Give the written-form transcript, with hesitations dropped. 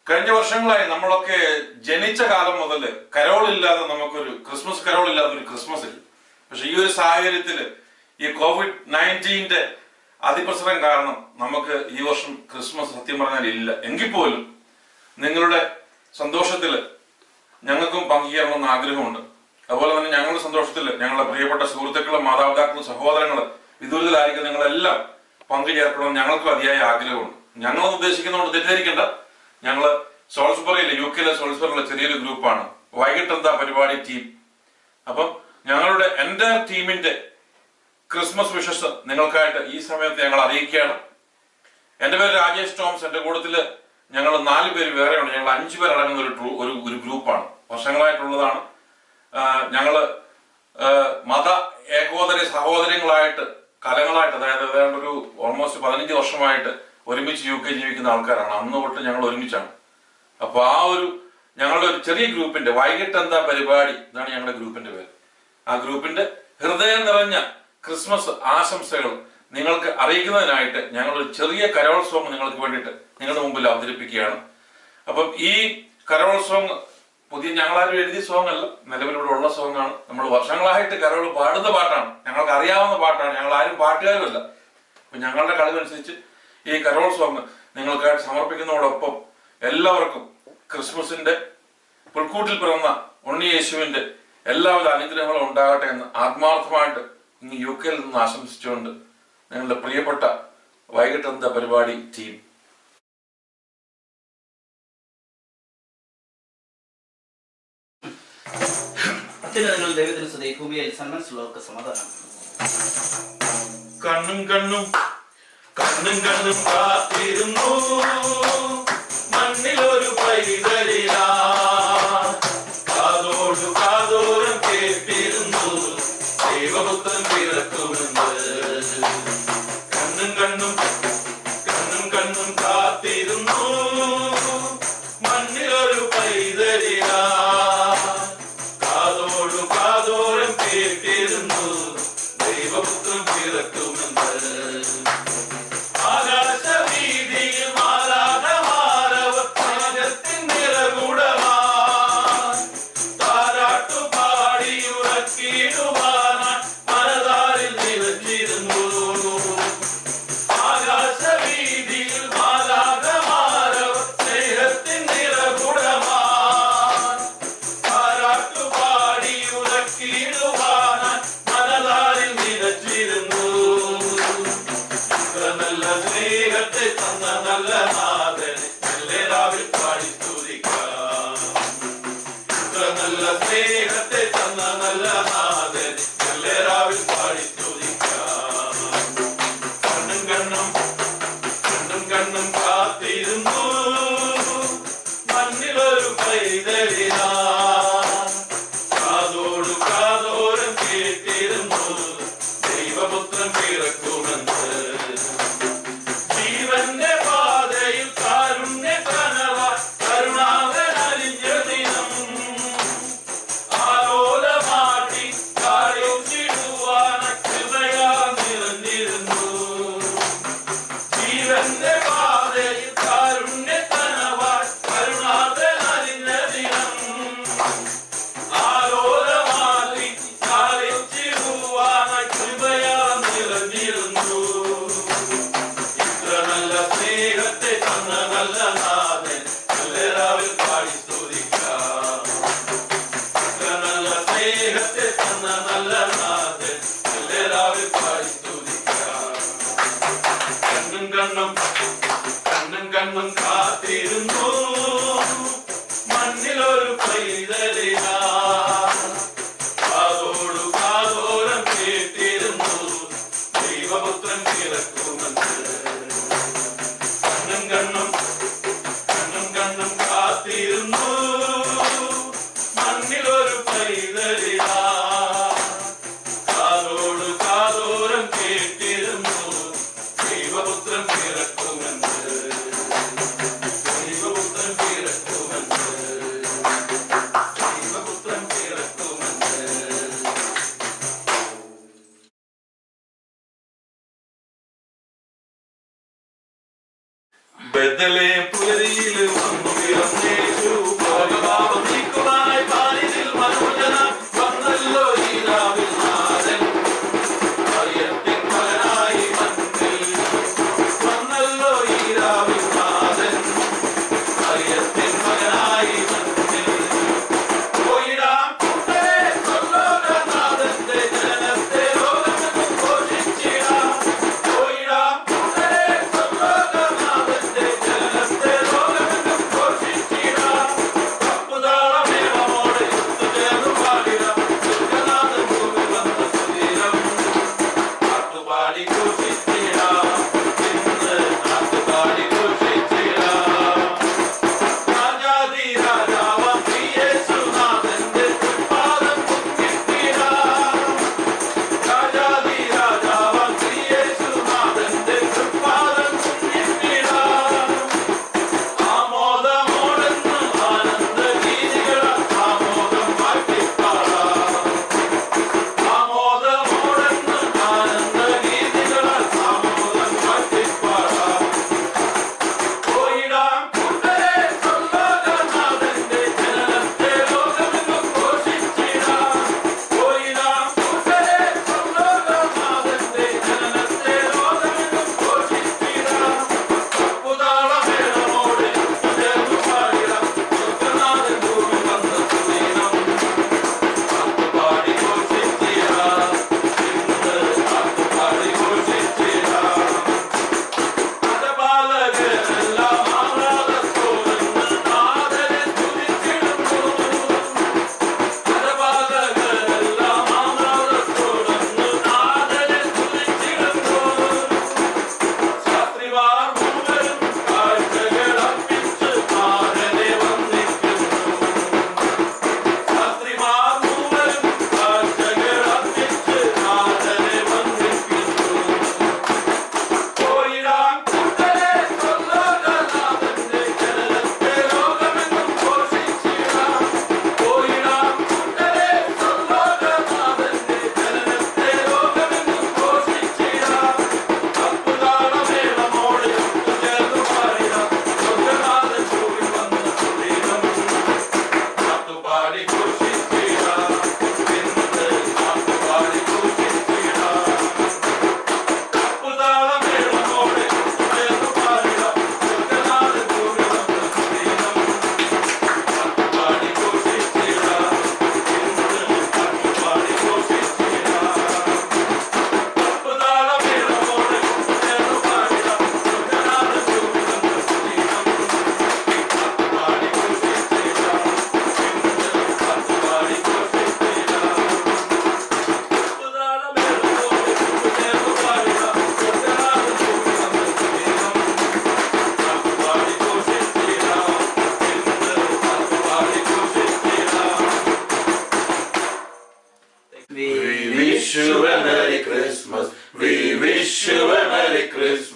കഴിഞ്ഞ വർഷങ്ങളായി നമ്മളൊക്കെ ജനിച്ച കാലം മുതൽ കരോളില്ലാതെ നമുക്കൊരു ക്രിസ്മസ് കരോളില്ലാതെ ഒരു ക്രിസ്മസ് ഇല്ല. പക്ഷെ ഈ ഒരു സാഹചര്യത്തില് ഈ COVID-19 അതിപ്രസരം കാരണം നമുക്ക് ഈ വർഷം ക്രിസ്മസ് സത്യം പറഞ്ഞാൽ ഇല്ല. എങ്കിൽ പോലും നിങ്ങളുടെ സന്തോഷത്തില് ഞങ്ങൾക്കും പങ്കുചേരണമെന്ന് ആഗ്രഹമുണ്ട്. അതുപോലെ തന്നെ ഞങ്ങളുടെ സന്തോഷത്തില് ഞങ്ങളുടെ പ്രിയപ്പെട്ട സുഹൃത്തുക്കളും മാതാപിതാക്കളും സഹോദരങ്ങളും വിദൂരത്തിലായിരിക്കും നിങ്ങളെല്ലാം പങ്കുചേർക്കണമെന്ന് ഞങ്ങൾക്കും അതിയായ ആഗ്രഹമുണ്ട്. ഞങ്ങൾ ഉദ്ദേശിക്കുന്നതുകൊണ്ട് തെറ്റിദ്ധരിക്കേണ്ട. ഞങ്ങള് സോൾസ്ബറിയിലെ UK സോൾസ്ബറിയിലെ ചെറിയൊരു ഗ്രൂപ്പാണ്. വൈകിട്ട് എന്താ പരിപാടി ടീം. അപ്പം ഞങ്ങളുടെ എൻ്റെ ടീമിന്റെ ക്രിസ്മസ് വിഷസ് നിങ്ങൾക്കായിട്ട് ഈ സമയത്ത് ഞങ്ങൾ അറിയിക്കുകയാണ്. എൻ്റെ പേര് രാജേഷ് ടോംസ്. എൻ്റെ കൂട്ടത്തില് ഞങ്ങൾ 4 പേര് വേറെയുണ്ട്. ഞങ്ങൾ 5 പേർ അടങ്ങുന്ന ഒരു ഗ്രൂപ്പാണ്. വർഷങ്ങളായിട്ടുള്ളതാണ്. ഞങ്ങള് മത ഏകോദര സഹോദരങ്ങളായിട്ട് കാലങ്ങളായിട്ട്, അതായത് ഏതാണ്ട് ഒരു ഓൾമോസ്റ്റ് 15 വർഷമായിട്ട് ഒരുമിച്ച് UK ജീവിക്കുന്ന ആൾക്കാരാണ്. അന്ന് തൊട്ട് ഞങ്ങൾ ഒരുമിച്ചാണ്. അപ്പൊ ഞങ്ങളുടെ ഒരു ചെറിയ ഗ്രൂപ്പിന്റെ വൈകിട്ട് എന്താ പരിപാടി, ഇതാണ് ഞങ്ങളുടെ ഗ്രൂപ്പിന്റെ പേര്. ആ ഗ്രൂപ്പിന്റെ ഹൃദയം നിറഞ്ഞ ക്രിസ്മസ് ആശംസകൾ നിങ്ങൾക്ക് അറിയിക്കുന്നതിനായിട്ട് ഞങ്ങളൊരു ചെറിയ കരോൾ സോങ് നിങ്ങൾക്ക് വേണ്ടിയിട്ട് നിങ്ങളുടെ മുമ്പിൽ അവതരിപ്പിക്കുകയാണ്. അപ്പം ഈ കരോൾ സോങ് ഞങ്ങളാരും എഴുതിയ സോങ് അല്ല, നിലവിലൂടെ ഉള്ള സോങ് ആണ്. നമ്മൾ വർഷങ്ങളായിട്ട് കരോൾ പാടുന്ന പാട്ടാണ്, ഞങ്ങൾക്ക് അറിയാവുന്ന പാട്ടാണ്. ഞങ്ങൾ ആരും പാട്ടുകാരുമല്ല. അപ്പൊ ഞങ്ങളുടെ കഴിവനുസരിച്ച് ഈ കരോൾ സോങ് നിങ്ങൾക്കായിട്ട് സമർപ്പിക്കുന്നതോടൊപ്പം എല്ലാവർക്കും ക്രിസ്മസിന്റെ പുൽക്കൂട്ടിൽ പിറന്ന ഉണ്ണി യേശുവിന്റെ എല്ലാവിധ അനുഗ്രഹങ്ങളും ഉണ്ടാകട്ടെ എന്ന് ആത്മാർത്ഥമായിട്ട് ഇന്ന് UK നിന്ന് ആശംസിച്ചുകൊണ്ട് നിങ്ങളുടെ പ്രിയപ്പെട്ട വൈകിട്ട് എന്താ പരിപാടി ടീം. കണ്ണും കണ്ണും കണ്ണും കണ്ണും കാത്തിരുന്നു മണ്ണിലൊരു പൈതലിലാ, കാതോടു കാതോരം കേട്ടിരുന്നു ദൈവപുത്രൻ പിറക്കുമെന്ന്. കണ്ണും കണ്ണും കണ്ണും കണ്ണും കാത്തിരുന്നു മണ്ണിലൊരു പൈതലിലാ, കാതോടു കാതോരം കേട്ടിരുന്നു ദൈവപുത്രൻ പിറക്കുമെന്ന്. ആകാശവീതിയിൽ മാലാഖമാരവർ തേജസ്സിൻ നിറകുടമായി താരാട്ടുപാടി ഉറക്കിയിടുവാനായി മനതാരിൽ നിറഞ്ഞിരുന്നു. ആകാശവീതിയിൽ മാലാഖമാരവർ സ്നേഹത്തിൻ നിറകുടമായി താരാട്ടുപാടി ഉറക്കിയിടുവാനായി മനതാരിൽ നിറഞ്ഞിരുന്നു. നല്ല സ്നേഹത്തെ തന്ന നല്ല നാഥനെ എല്ലാവരും പാടി സ്തുതിക്കാം. നല്ല സ്നേഹത്തെ തന്ന നല്ല നാഥനെ എല്ലാവരും പാടി സ്തുതിക്കാം. കണ്ണും കണ്ണും കണ്ണും കണ്ണും കാത്തിരുന്നു മണ്ണിലൊരു പൈതലിലാ, കാതോടു കാതോരം കേട്ടിരുന്നു ദൈവപുത്രൻ പിറക്കുമെന്ന്. ജീവന്റെ പാതയിൽ കാരുണ്യ കനവായി കരുണാകരൻ അലിഞ്ഞ ദിനം, ആലോലമാട്ടി കാളിച്ചിടുവാനായി കൃപയാ നിറഞ്ഞിരുന്നു. ജീവന്റെ പാതയിൽ കാരുണ്യ കനവായി കരുണാകരൻ അലിഞ്ഞ ദിനം, ആലോലമാട്ടി കാളിച്ചിടുവാനായി കൃപയാ നിറഞ്ഞിരുന്നു. നല്ല സ്നേഹത്തെ തന്ന നല്ല നാഥൻ എല്ലാവരും പാടി സ്തുതിക്കാം. നല്ല സ്നേഹത്തെ തന്ന നല്ല നാഥൻ എല്ലാവരും പാടി സ്തുതിക്കാം. കണ്ണും കണ്ണും കണ്ണും കണ്ണും കാത്തിരുന്നു മണ്ണിലൊരു പൈതലിലാ, കാതോടു കാതോരം കേട്ടിരുന്നു ദൈവപുത്രൻ പിറക്കുമെന്ന്. കണ്ണും കണ്ണും കണ്ണും കണ്ണും കാത്തിരുന്നു മണ്ണിലൊരു പൈതലിലാ, കാതോടു കാതോരം കേട്ടിരുന്നു ദൈവപുത്രൻ പിറക്കുമെന്ന്. ദൈവപുത്രൻ പിറക്കുമെന്ന്. ദൈവപുത്രൻ പിറക്കുമെന്ന്. ബെത്ലഹേം പുലരിയിൽ വന്നു We wish you a Merry Christmas. We wish you a Merry Christmas.